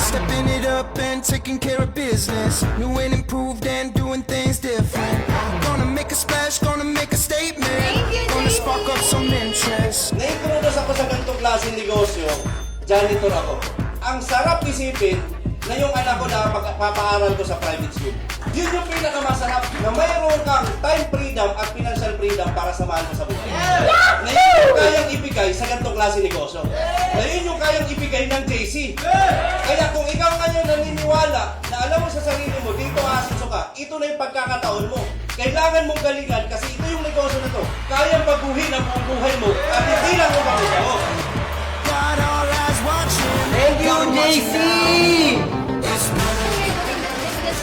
Stepping it up and taking care of business. New and improved and doing things different. Gonna make a splash, gonna make a statement. Gonna spark up some interest. Na-introduce ako sa ganitong klaseng negosyo, janitor ako. Ang sarap isipin na yung anak ko na pagpapaaral ko sa private school. Yun yung pinakamasarap na mayroon kang time freedom at financial freedom para samahan mo sa buhay. Na yun yung kayang ibigay sa ganitong klaseng negosyo. Na yun yung kayang ibigay ng JC. Kaya kung ikaw ngayon naniniwala na alam mo sa sarili mo, dito asenso ka, ito na yung pagkakataon mo. Kailangan mong galingan kasi ito yung negosyo na to. Kayang baguhin ang buong buhay mo at hindi lang mo pagkakao. Got all eyes watching. Thank you, JC! This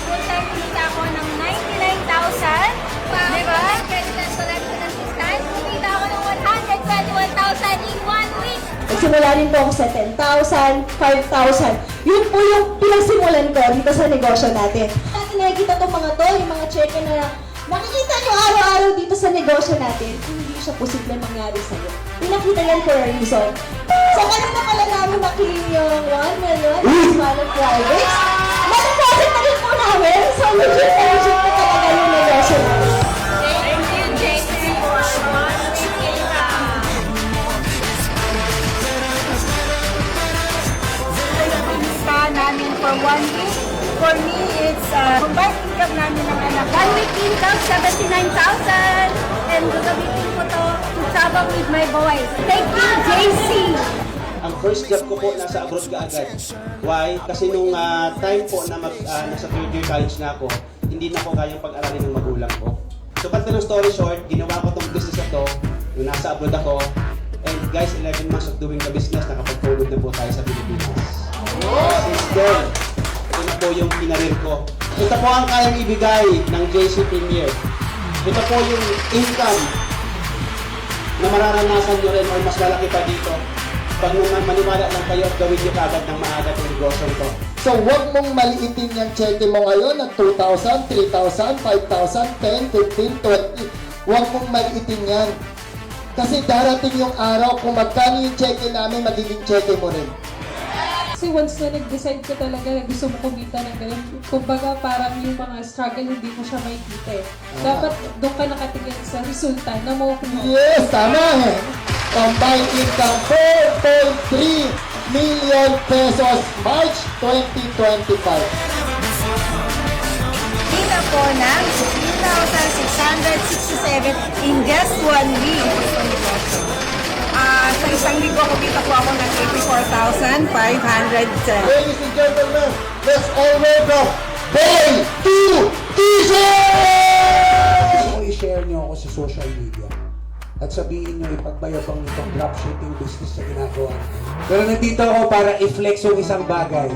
full time kumita ako ng 99,000. Diba? President ko lang ito ng discount. Kumita ako ng 121,000 in 1 week. Nagsimula rin po ako sa 10,000, 5,000. Yun po yung pinagsimulan ko dito sa negosyo natin. At nakikita itong mga to, yung mga cheque na nakikita nyo araw-araw dito sa negosyo natin, hindi siya posible mangyari sa'yo. Pinakita yan for a reason. So, ano na pala namin makiling yung 1 million as well of private? Nataposit na rin po namin. So, legit po talaga yung negosyo natin. Thank you, JC, for 1 week income. Pinista namin for 1 week. For me, it's combined income namin ng anak. 1 week income, 79,000. And gagamitin ko to travel with my boys. Thank you, JC. Ang first job ko po nasa abroad kaagad. Why? Kasi nung time po na nasa third year college na ako, hindi na po kayang pag-aralin ng magulang ko. So, cut ng story short, ginawa ko tong business na to, nung nasa abroad ako, and guys, 11 months of doing the business, nakapag-forward na po tayo sa Pilipinas. Since then, ito na po yung kinarir ko. Ito po ang kayang ibigay ng JC Premier. Ito po yung income na mararanasan nyo rin or mas malaki pa dito. Pag maniwala lang kayo at gawin nyo kagad ng maaga ng negosyo ito. So, huwag mong maliitin yung cheque mo ngayon ng 2,000, 3,000, 5,000, 10, 15, 20. Huwag mong maliitin yan. Kasi darating yung araw kung magkano yung cheque namin, magiging cheque mo rin. Kasi once na nag-decide ka talaga na gusto mo kumita ng ganun, kumbaga parang yung mga struggle hindi mo siya makikita eh. Dapat doon ka nakatingin sa resulta na makukuha. Yes, tama eh. Combined income 4.3 million pesos March 2025. Kita po ng 3,667 in just 1 week. Sa isang linggo, kumita po ako ng 84,500. Ladies and gentlemen, let's all welcome Boy to T-shirt! Kung i-share nyo ako sa social media at sabihin nyo ipagbayabang itong dropshipping business na ginagawa. Pero nandito ako para i-flex yung isang bagay.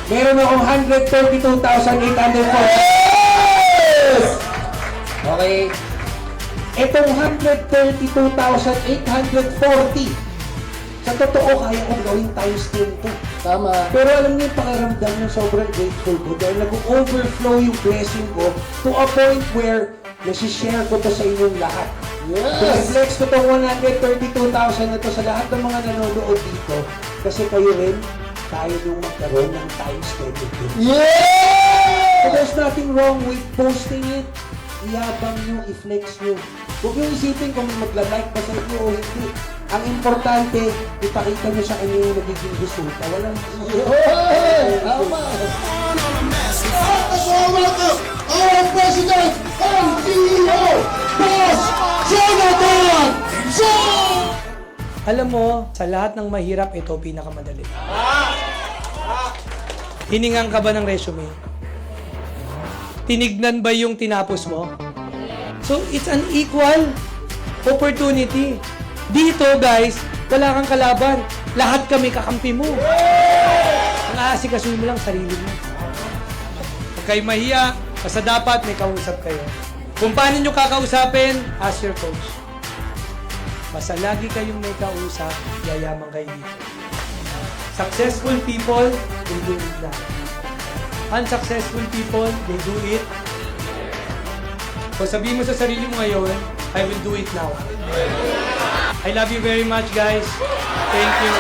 Meron akong 132,840. Yes! Okay? Itong 132,840, sa totoo kaya kong gawin times 10 to. Tama. Pero alam niyo yung pakiramdam na sobrang grateful ko dahil nag-overflow yung blessing ko to a point where nasi-share ko to sa inyong lahat. Yes! I-flex ko itong 132,000 na to sa lahat ng mga nanonood dito kasi kayo rin tayo nung magkaroon ng times 10 ito. Yeah! So there's nothing wrong with posting it. Iyabang nyo, i-flex nyo. Huwag nyo isipin kung magla-like ba sa inyo o hindi. Ang importante, ipakita nyo sa kanya yung nagiging resulta. Walang Hey! Tama! Welcome our President and CEO, Boss Jonathan Joe! Alam mo, sa lahat ng mahirap, ito pinakamadali. Hiningan ka ba ng resume? Tinignan ba yung tinapos mo? So, it's an equal opportunity. Dito, guys, wala kang kalaban. Lahat kami kakampi mo. Ang aasikasuhin mo lang sarili mo. Huwag kayo mahiya, basta dapat may kausap kayo. Kung paano nyo kakausapin, ask your coach. Basta lagi kayong may kausap, yayaman kayo dito. Successful people, they do it now. Unsuccessful people, they do it. Kung sabihin mo sa sarili mo ngayon, I will do it now. I love you very much, guys. Thank you.